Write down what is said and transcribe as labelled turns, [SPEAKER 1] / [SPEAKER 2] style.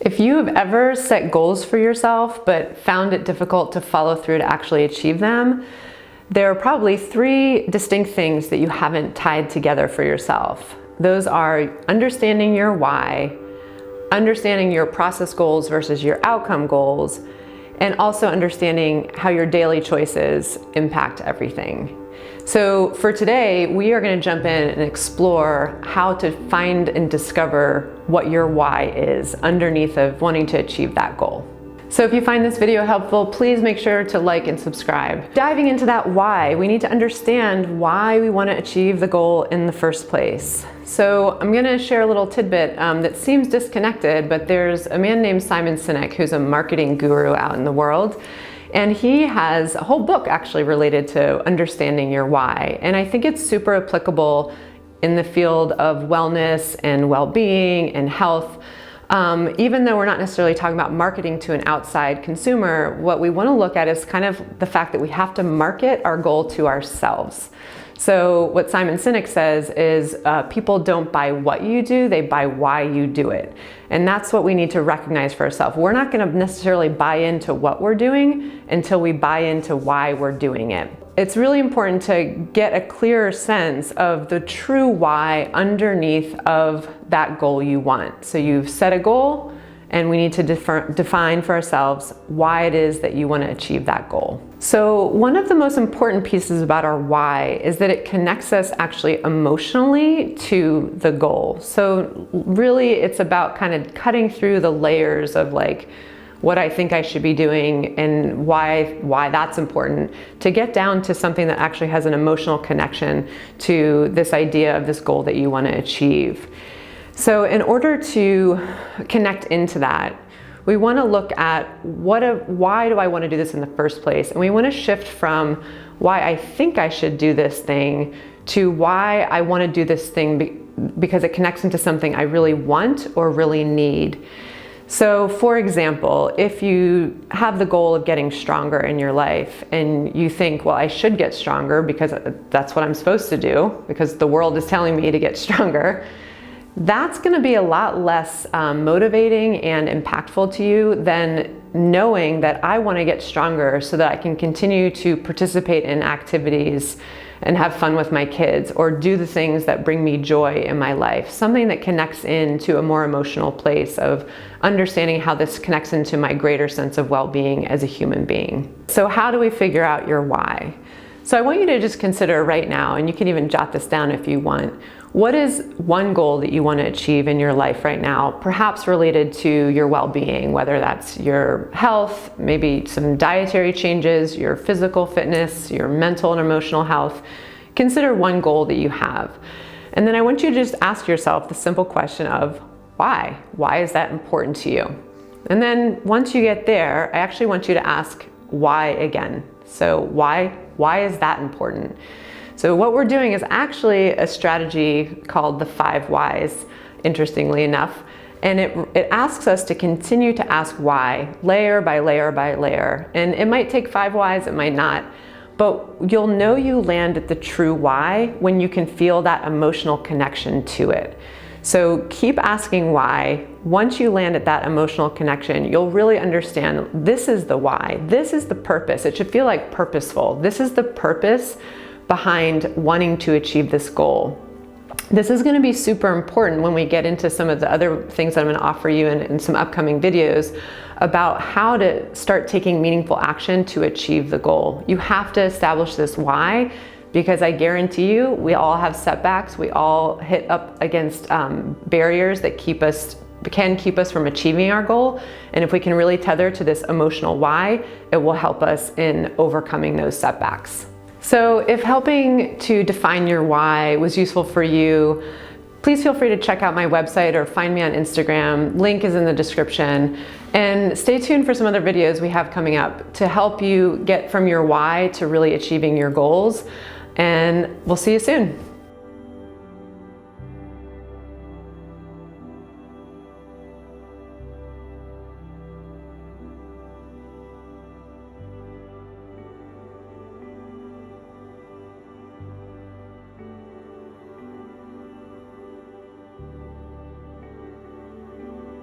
[SPEAKER 1] If you have ever set goals for yourself but found it difficult to follow through to actually achieve them, there are probably three distinct things that you haven't tied together for yourself. Those are understanding your why, understanding your process goals versus your outcome goals, and also understanding how your daily choices impact everything. So for today, we are going to jump in and explore how to find and discover what your why is underneath of wanting to achieve that goal. So if you find this video helpful, please make sure to like and subscribe. Diving into that why, we need to understand why we want to achieve the goal in the first place. So I'm going to share a little tidbit that seems disconnected, but there's a man named Simon Sinek who's a marketing guru out in the world. And he has a whole book actually related to understanding your why. And I think it's super applicable in the field of wellness and well-being and health. Even though we're not necessarily talking about marketing to an outside consumer, what we want to look at is kind of the fact that we have to market our goal to ourselves. So what Simon Sinek says is people don't buy what you do, they buy why you do it. And that's what we need to recognize for ourselves. We're not going to necessarily buy into what we're doing until we buy into why we're doing it. It's really important to get a clearer sense of the true why underneath of that goal you want. So you've set a goal, and we need to define for ourselves why it is that you want to achieve that goal. So one of the most important pieces about our why is that it connects us actually emotionally to the goal. So really it's about kind of cutting through the layers of like what I think I should be doing and why that's important, to get down to something that actually has an emotional connection to this idea of this goal that you want to achieve. So in order to connect into that, we want to look at why do I want to do this in the first place? And we want to shift from why I think I should do this thing to why I want to do this thing because it connects into something I really want or really need. So for example, if you have the goal of getting stronger in your life and you think, well, I should get stronger because that's what I'm supposed to do because the world is telling me to get stronger, that's going to be a lot less motivating and impactful to you than knowing that I want to get stronger so that I can continue to participate in activities and have fun with my kids or do the things that bring me joy in my life. Something that connects into a more emotional place of understanding how this connects into my greater sense of well-being as a human being. So how do we figure out your why? So I want you to just consider right now, and you can even jot this down if you want, what is one goal that you want to achieve in your life right now, perhaps related to your well-being, whether that's your health, maybe some dietary changes, your physical fitness, your mental and emotional health. Consider one goal that you have. And then I want you to just ask yourself the simple question of why? Why is that important to you? And then once you get there, I actually want you to ask why again. So why is that important? So what we're doing is actually a strategy called the 5 whys, interestingly enough. And it asks us to continue to ask why, layer by layer by layer. And it might take 5 whys, it might not. But you'll know you land at the true why when you can feel that emotional connection to it. So keep asking why. Once you land at that emotional connection, you'll really understand this is the why. This is the purpose. It should feel like purposeful. This is the purpose behind wanting to achieve this goal. This is going to be super important when we get into some of the other things that I'm going to offer you in some upcoming videos about how to start taking meaningful action to achieve the goal. You have to establish this why, because I guarantee you, we all have setbacks. We all hit up against barriers that can keep us from achieving our goal. And if we can really tether to this emotional why, it will help us in overcoming those setbacks. So if helping to define your why was useful for you, please feel free to check out my website or find me on Instagram. Link is in the description. And stay tuned for some other videos we have coming up to help you get from your why to really achieving your goals. And we'll see you soon.